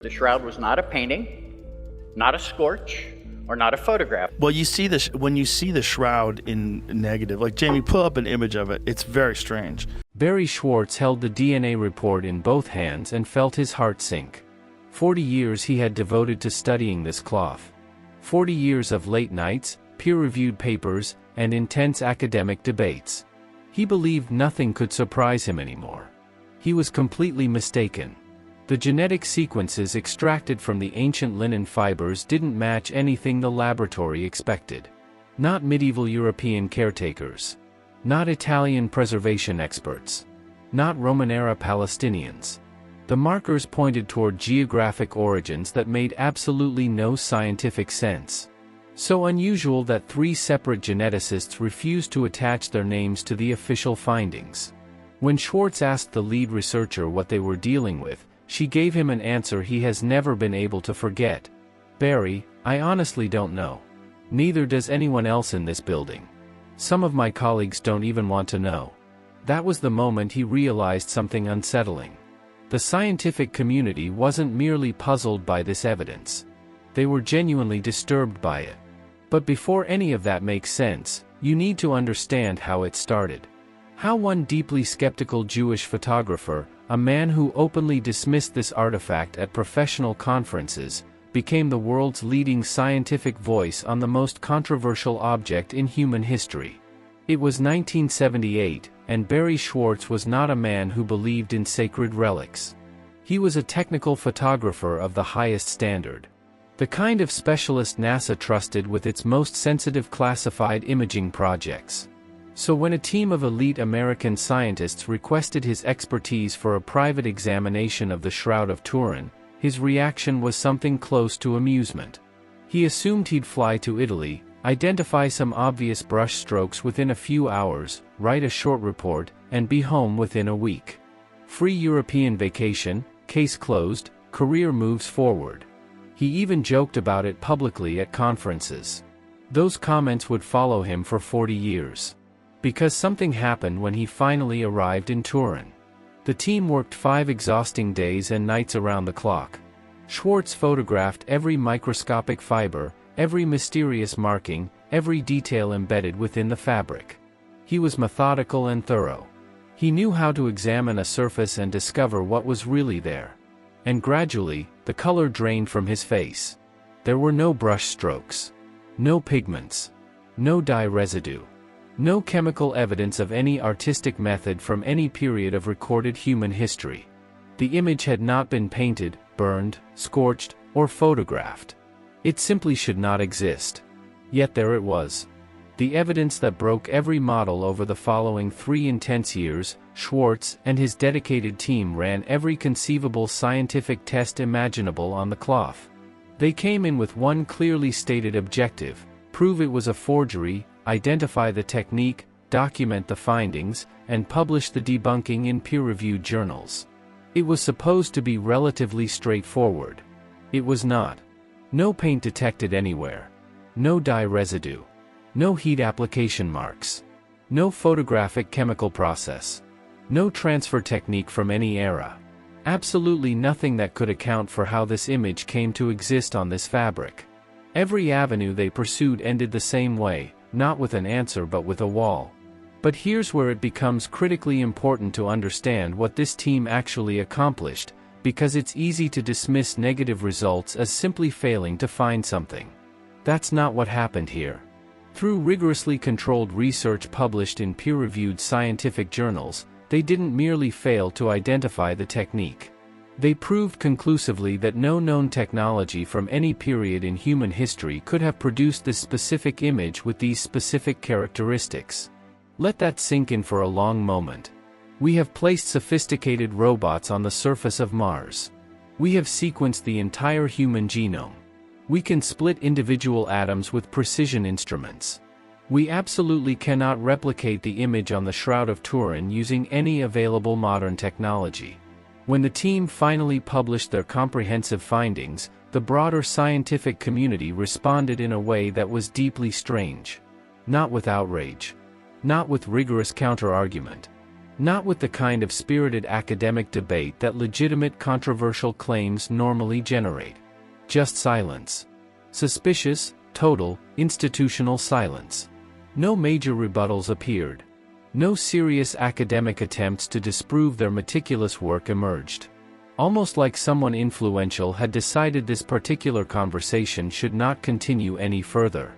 The shroud was not a painting, not a scorch, or not a photograph. Well, you see this when you see the shroud in negative. Like, Jamie, pull up an image of it. It's very strange. Barrie Schwortz held the DNA report in both hands and felt his heart sink. 40 years he had devoted to studying this cloth. 40 years of late nights, peer-reviewed papers, and intense academic debates. He believed nothing could surprise him anymore. He was completely mistaken. The genetic sequences extracted from the ancient linen fibers didn't match anything the laboratory expected. Not medieval European caretakers. Not Italian preservation experts. Not Roman-era Palestinians. The markers pointed toward geographic origins that made absolutely no scientific sense. So unusual that 3 separate geneticists refused to attach their names to the official findings. When Schwortz asked the lead researcher what they were dealing with, she gave him an answer he has never been able to forget. "Barrie, I honestly don't know. Neither does anyone else in this building. Some of my colleagues don't even want to know." That was the moment he realized something unsettling. The scientific community wasn't merely puzzled by this evidence. They were genuinely disturbed by it. But before any of that makes sense, you need to understand how it started. How one deeply skeptical Jewish photographer, a man who openly dismissed this artifact at professional conferences, became the world's leading scientific voice on the most controversial object in human history. It was 1978, and Barrie Schwortz was not a man who believed in sacred relics. He was a technical photographer of the highest standard. The kind of specialist NASA trusted with its most sensitive classified imaging projects. So when a team of elite American scientists requested his expertise for a private examination of the Shroud of Turin, his reaction was something close to amusement. He assumed he'd fly to Italy, identify some obvious brush strokes within a few hours, write a short report, and be home within a week. Free European vacation, case closed, career moves forward. He even joked about it publicly at conferences. Those comments would follow him for 40 years. Because something happened when he finally arrived in Turin. The team worked 5 exhausting days and nights around the clock. Schwortz photographed every microscopic fiber, every mysterious marking, every detail embedded within the fabric. He was methodical and thorough. He knew how to examine a surface and discover what was really there. And gradually, the color drained from his face. There were no brush strokes. No pigments. No dye residue. No chemical evidence of any artistic method from any period of recorded human history. The image had not been painted, burned, scorched, or photographed. It simply should not exist. Yet there it was. The evidence that broke every model. Over the following 3 intense years, Schwortz and his dedicated team ran every conceivable scientific test imaginable on the cloth. They came in with one clearly stated objective: prove it was a forgery, identify the technique, document the findings, and publish the debunking in peer-reviewed journals. It was supposed to be relatively straightforward. It was not. No paint detected anywhere. No dye residue. No heat application marks. No photographic chemical process. No transfer technique from any era. Absolutely nothing that could account for how this image came to exist on this fabric. Every avenue they pursued ended the same way, not with an answer but with a wall. But here's where it becomes critically important to understand what this team actually accomplished, because it's easy to dismiss negative results as simply failing to find something. That's not what happened here. Through rigorously controlled research published in peer-reviewed scientific journals, they didn't merely fail to identify the technique. They proved conclusively that no known technology from any period in human history could have produced this specific image with these specific characteristics. Let that sink in for a long moment. We have placed sophisticated robots on the surface of Mars. We have sequenced the entire human genome. We can split individual atoms with precision instruments. We absolutely cannot replicate the image on the Shroud of Turin using any available modern technology. When the team finally published their comprehensive findings, the broader scientific community responded in a way that was deeply strange. Not with outrage. Not with rigorous counter-argument. Not with the kind of spirited academic debate that legitimate controversial claims normally generate. Just silence. Suspicious, total, institutional silence. No major rebuttals appeared. No serious academic attempts to disprove their meticulous work emerged. Almost like someone influential had decided this particular conversation should not continue any further.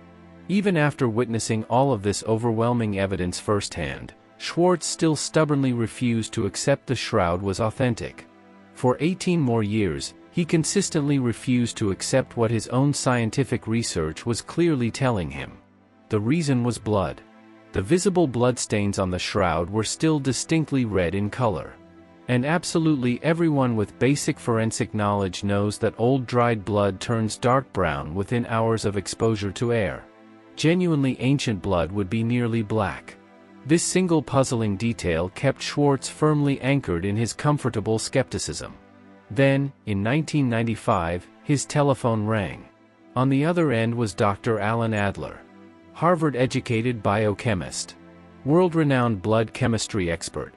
Even after witnessing all of this overwhelming evidence firsthand, Schwortz still stubbornly refused to accept the shroud was authentic. For 18 more years, he consistently refused to accept what his own scientific research was clearly telling him. The reason was blood. The visible bloodstains on the shroud were still distinctly red in color. And absolutely everyone with basic forensic knowledge knows that old dried blood turns dark brown within hours of exposure to air. Genuinely ancient blood would be nearly black. This single puzzling detail kept Schwortz firmly anchored in his comfortable skepticism. Then, in 1995, his telephone rang. On the other end was Dr. Alan Adler, Harvard-educated biochemist, world-renowned blood chemistry expert,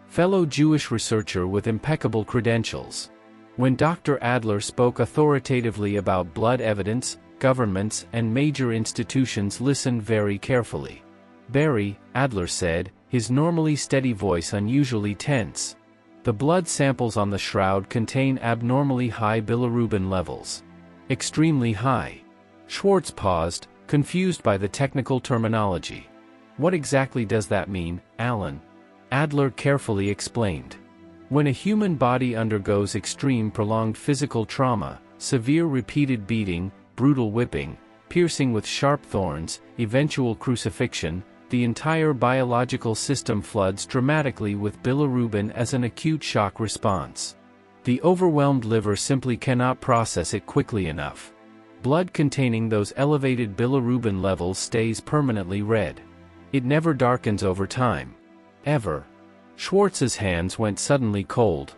fellow Jewish researcher with impeccable credentials. When Dr. Adler spoke authoritatively about blood evidence, governments and major institutions listened very carefully. "Barrie," Adler said, his normally steady voice unusually tense. "The blood samples on the shroud contain abnormally high bilirubin levels. Extremely high." Schwortz paused, confused by the technical terminology. "What exactly does that mean, Alan?" Adler carefully explained. "When a human body undergoes extreme prolonged physical trauma, severe repeated beating, brutal whipping, piercing with sharp thorns, eventual crucifixion, the entire biological system floods dramatically with bilirubin as an acute shock response. The overwhelmed liver simply cannot process it quickly enough. Blood containing those elevated bilirubin levels stays permanently red. It never darkens over time. Ever." Schwartz's hands went suddenly cold.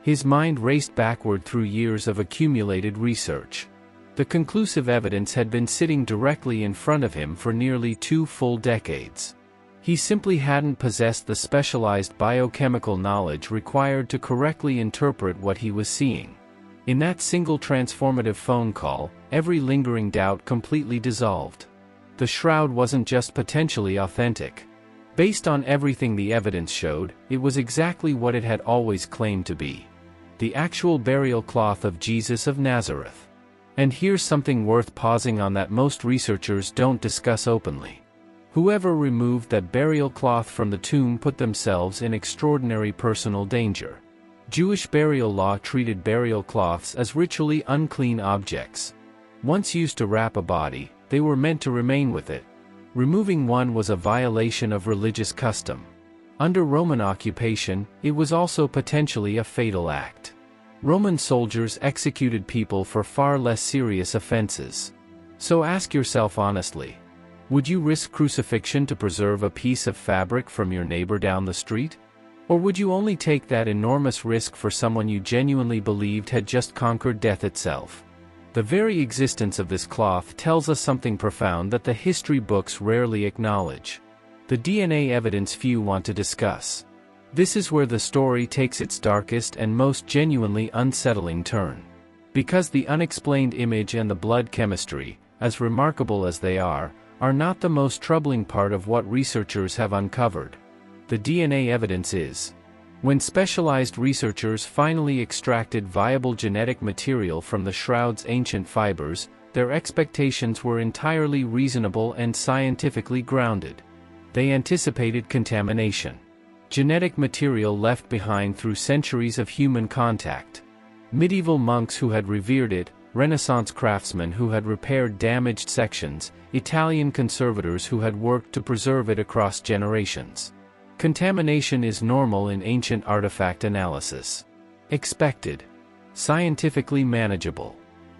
His mind raced backward through years of accumulated research. The conclusive evidence had been sitting directly in front of him for nearly 2 full decades. He simply hadn't possessed the specialized biochemical knowledge required to correctly interpret what he was seeing. In that single transformative phone call, every lingering doubt completely dissolved. The shroud wasn't just potentially authentic. Based on everything the evidence showed, it was exactly what it had always claimed to be. The actual burial cloth of Jesus of Nazareth. And here's something worth pausing on that most researchers don't discuss openly. Whoever removed that burial cloth from the tomb put themselves in extraordinary personal danger. Jewish burial law treated burial cloths as ritually unclean objects. Once used to wrap a body, they were meant to remain with it. Removing one was a violation of religious custom. Under Roman occupation, it was also potentially a fatal act. Roman soldiers executed people for far less serious offenses. So ask yourself honestly, would you risk crucifixion to preserve a piece of fabric from your neighbor down the street? Or would you only take that enormous risk for someone you genuinely believed had just conquered death itself? The very existence of this cloth tells us something profound that the history books rarely acknowledge. The DNA evidence few want to discuss. This is where the story takes its darkest and most genuinely unsettling turn. Because the unexplained image and the blood chemistry, as remarkable as they are not the most troubling part of what researchers have uncovered. The DNA evidence is. When specialized researchers finally extracted viable genetic material from the shroud's ancient fibers, their expectations were entirely reasonable and scientifically grounded. They anticipated contamination. Genetic material left behind through centuries of human contact. Medieval monks who had revered it, Renaissance craftsmen who had repaired damaged sections, Italian conservators who had worked to preserve it across generations. Contamination is normal in ancient artifact analysis. Expected. Scientifically manageable.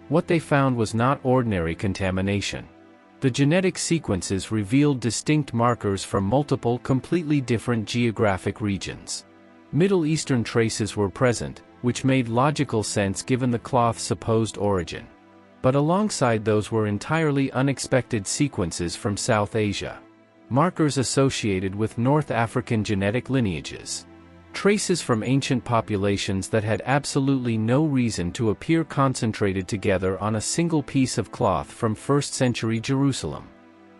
What they found was not ordinary contamination. The genetic sequences revealed distinct markers from multiple completely different geographic regions. Middle Eastern traces were present, which made logical sense given the cloth's supposed origin. But alongside those were entirely unexpected sequences from South Asia. markers associated with North African genetic lineages, traces from ancient populations that had absolutely no reason to appear concentrated together on a single piece of cloth from 1st century Jerusalem.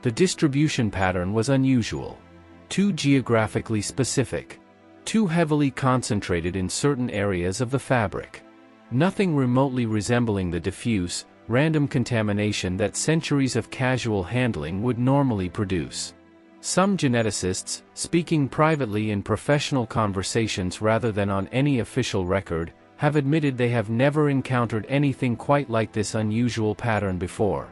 The distribution pattern was unusual, too geographically specific, too heavily concentrated in certain areas of the fabric. Nothing remotely resembling the diffuse, random contamination that centuries of casual handling would normally produce. Some geneticists, speaking privately in professional conversations rather than on any official record, have admitted they have never encountered anything quite like this unusual pattern before.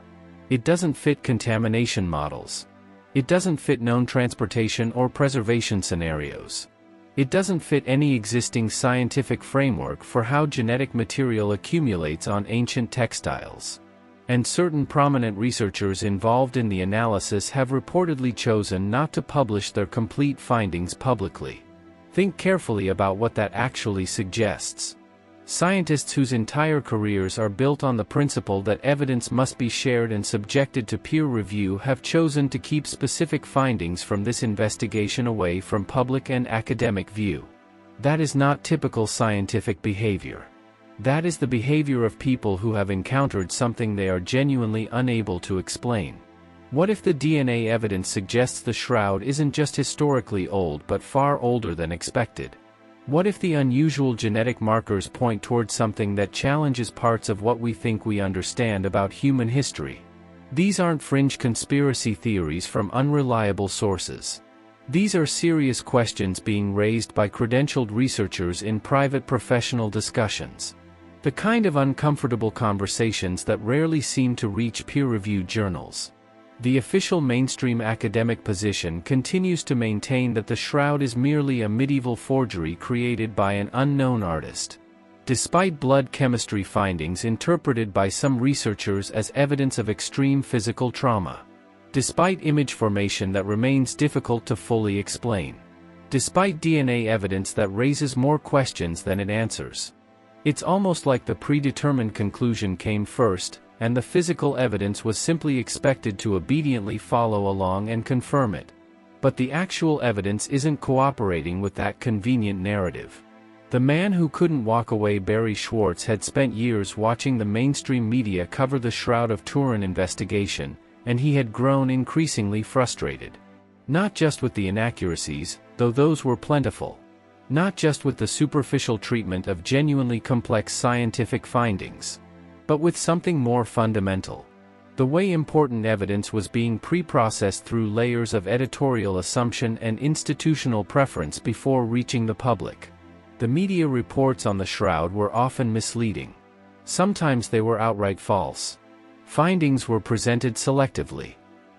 It doesn't fit contamination models. It doesn't fit known transportation or preservation scenarios. It doesn't fit any existing scientific framework for how genetic material accumulates on ancient textiles. And certain prominent researchers involved in the analysis have reportedly chosen not to publish their complete findings publicly. Think carefully about what that actually suggests. Scientists whose entire careers are built on the principle that evidence must be shared and subjected to peer review have chosen to keep specific findings from this investigation away from public and academic view. That is not typical scientific behavior. That is the behavior of people who have encountered something they are genuinely unable to explain. What if the DNA evidence suggests the shroud isn't just historically old but far older than expected? What if the unusual genetic markers point toward something that challenges parts of what we think we understand about human history? These aren't fringe conspiracy theories from unreliable sources. These are serious questions being raised by credentialed researchers in private professional discussions. The kind of uncomfortable conversations that rarely seem to reach peer-reviewed journals. The official mainstream academic position continues to maintain that the shroud is merely a medieval forgery created by an unknown artist. Despite blood chemistry findings interpreted by some researchers as evidence of extreme physical trauma. Despite image formation that remains difficult to fully explain. Despite DNA evidence that raises more questions than it answers. It's almost like the predetermined conclusion came first, and the physical evidence was simply expected to obediently follow along and confirm it. But the actual evidence isn't cooperating with that convenient narrative. The man who couldn't walk away, Barrie Schwortz, had spent years watching the mainstream media cover the Shroud of Turin investigation, and he had grown increasingly frustrated. Not just with the inaccuracies, though those were plentiful. Not just with the superficial treatment of genuinely complex scientific findings. But with something more fundamental. The way important evidence was being pre-processed through layers of editorial assumption and institutional preference before reaching the public. The media reports on the shroud were often misleading. Sometimes they were outright false. Findings were presented selectively.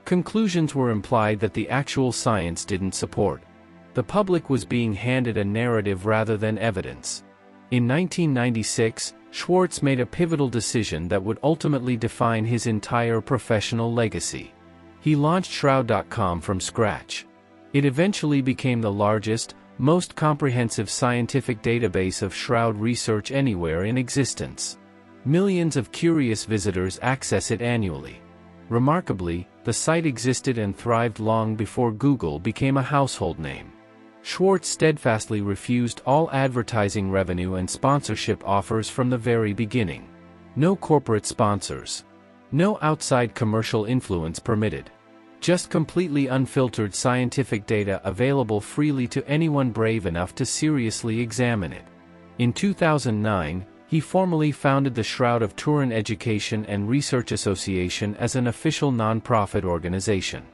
Conclusions were implied that the actual science didn't support. The public was being handed a narrative rather than evidence. In 1996, Schwortz made a pivotal decision that would ultimately define his entire professional legacy. He launched Shroud.com from scratch. It eventually became the largest, most comprehensive scientific database of shroud research anywhere in existence. Millions of curious visitors access it annually. Remarkably, the site existed and thrived long before Google became a household name. Schwortz steadfastly refused all advertising revenue and sponsorship offers from the very beginning. No corporate sponsors. No outside commercial influence permitted. Just completely unfiltered scientific data available freely to anyone brave enough to seriously examine it. In 2009, he formally founded the Shroud of Turin Education and Research Association as an official nonprofit organization.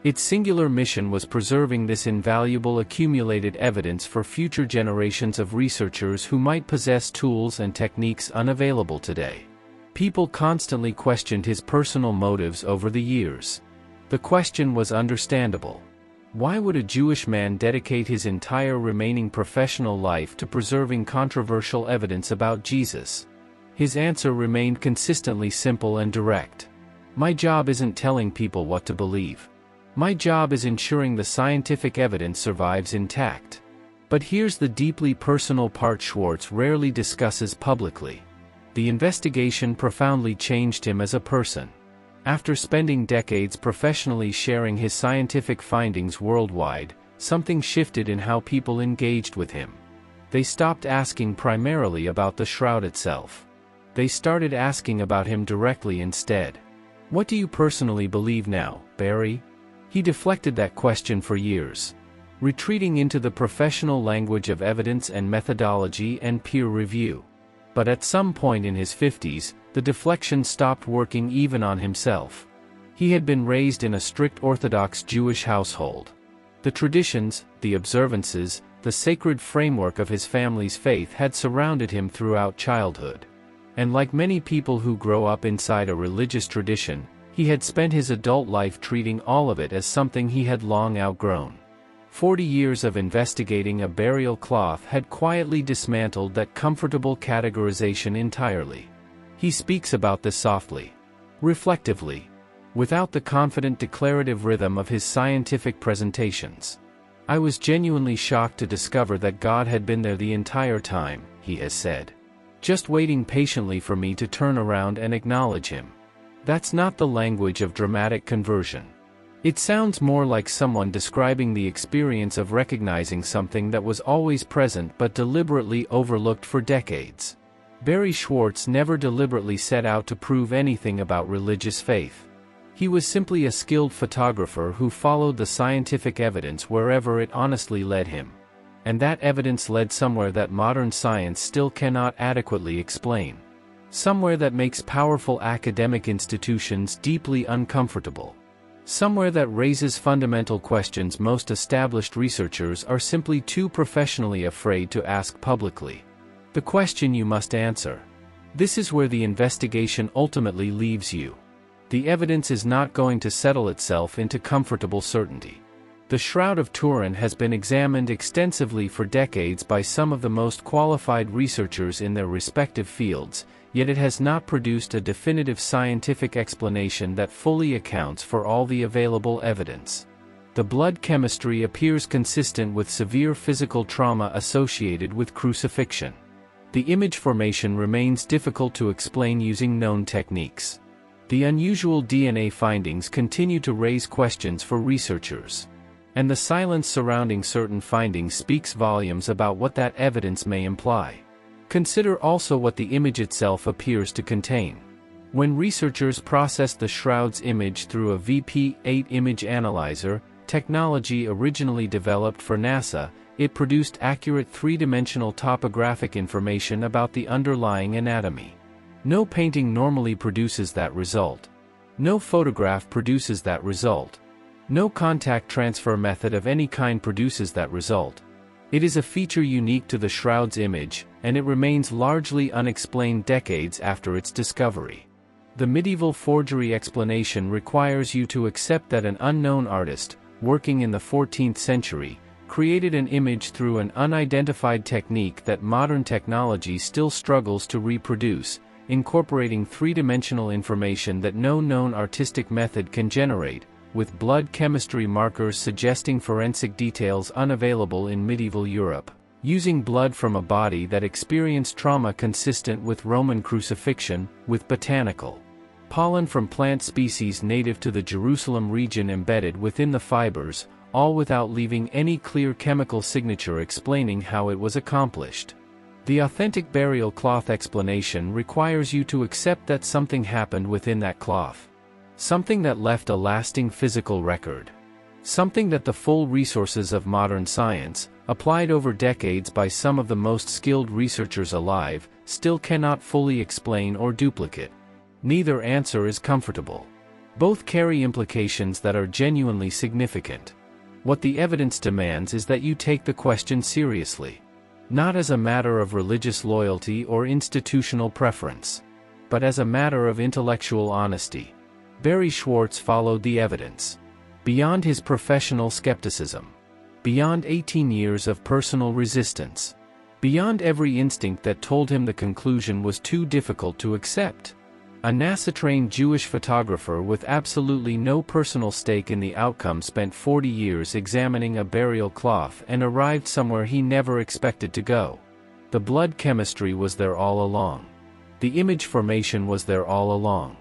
Its singular mission was preserving this invaluable accumulated evidence for future generations of researchers who might possess tools and techniques unavailable today. People constantly questioned his personal motives over the years. The question was understandable. Why would a Jewish man dedicate his entire remaining professional life to preserving controversial evidence about Jesus? His answer remained consistently simple and direct. My job isn't telling people what to believe. My job is ensuring the scientific evidence survives intact. But here's the deeply personal part Schwortz rarely discusses publicly. The investigation profoundly changed him as a person. After spending decades professionally sharing his scientific findings worldwide, something shifted in how people engaged with him. They stopped asking primarily about the shroud itself. They started asking about him directly instead. "What do you personally believe now, Barrie?" He deflected that question for years, retreating into the professional language of evidence and methodology and peer review. But at some point in his 50s, the deflection stopped working even on himself. He had been raised in a strict Orthodox Jewish household. The traditions, the observances, the sacred framework of his family's faith had surrounded him throughout childhood. And like many people who grow up inside a religious tradition, he had spent his adult life treating all of it as something he had long outgrown. 40 years of investigating a burial cloth had quietly dismantled that comfortable categorization entirely. He speaks about this softly, reflectively, without the confident declarative rhythm of his scientific presentations. "I was genuinely shocked to discover that God had been there the entire time," he has said, "just waiting patiently for me to turn around and acknowledge him." That's not the language of dramatic conversion. It sounds more like someone describing the experience of recognizing something that was always present but deliberately overlooked for decades. Barrie Schwortz never deliberately set out to prove anything about religious faith. He was simply a skilled photographer who followed the scientific evidence wherever it honestly led him. And that evidence led somewhere that modern science still cannot adequately explain. Somewhere that makes powerful academic institutions deeply uncomfortable. Somewhere that raises fundamental questions most established researchers are simply too professionally afraid to ask publicly. The question you must answer. This is where the investigation ultimately leaves you. The evidence is not going to settle itself into comfortable certainty. The Shroud of Turin has been examined extensively for decades by some of the most qualified researchers in their respective fields, yet it has not produced a definitive scientific explanation that fully accounts for all the available evidence. The blood chemistry appears consistent with severe physical trauma associated with crucifixion. The image formation remains difficult to explain using known techniques. The unusual DNA findings continue to raise questions for researchers. And the silence surrounding certain findings speaks volumes about what that evidence may imply. Consider also what the image itself appears to contain. When researchers processed the shroud's image through a VP8 image analyzer, technology originally developed for NASA, it produced accurate three-dimensional topographic information about the underlying anatomy. No painting normally produces that result. No photograph produces that result. No contact transfer method of any kind produces that result. It is a feature unique to the shroud's image, and it remains largely unexplained decades after its discovery. The medieval forgery explanation requires you to accept that an unknown artist, working in the 14th century, created an image through an unidentified technique that modern technology still struggles to reproduce, incorporating three-dimensional information that no known artistic method can generate, with blood chemistry markers suggesting forensic details unavailable in medieval Europe, using blood from a body that experienced trauma consistent with Roman crucifixion, with botanical pollen from plant species native to the Jerusalem region embedded within the fibers, all without leaving any clear chemical signature explaining how it was accomplished. The authentic burial cloth explanation requires you to accept that something happened within that cloth. Something that left a lasting physical record. Something that the full resources of modern science, applied over decades by some of the most skilled researchers alive, still cannot fully explain or duplicate. Neither answer is comfortable. Both carry implications that are genuinely significant. What the evidence demands is that you take the question seriously. Not as a matter of religious loyalty or institutional preference, but as a matter of intellectual honesty. Barrie Schwortz followed the evidence. Beyond his professional skepticism. Beyond 18 years of personal resistance. Beyond every instinct that told him the conclusion was too difficult to accept. A NASA-trained Jewish photographer with absolutely no personal stake in the outcome spent 40 years examining a burial cloth and arrived somewhere he never expected to go. The blood chemistry was there all along. The image formation was there all along.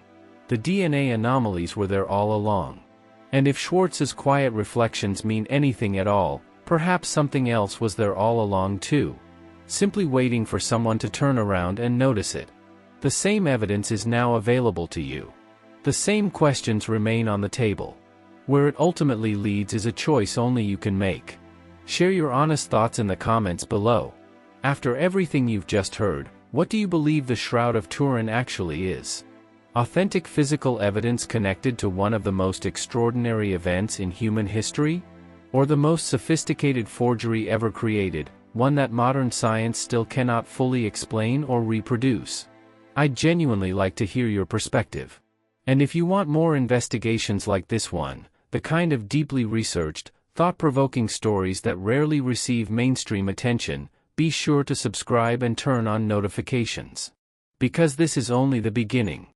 The DNA anomalies were there all along. And if Schwortz's quiet reflections mean anything at all, perhaps something else was there all along too, simply waiting for someone to turn around and notice it. The same evidence is now available to you. The same questions remain on the table. Where it ultimately leads is a choice only you can make. Share your honest thoughts in the comments below. After everything you've just heard, what do you believe the Shroud of Turin actually is? Authentic physical evidence connected to one of the most extraordinary events in human history? Or the most sophisticated forgery ever created, one that modern science still cannot fully explain or reproduce? I'd genuinely like to hear your perspective. And if you want more investigations like this one, the kind of deeply researched, thought-provoking stories that rarely receive mainstream attention, be sure to subscribe and turn on notifications. Because this is only the beginning.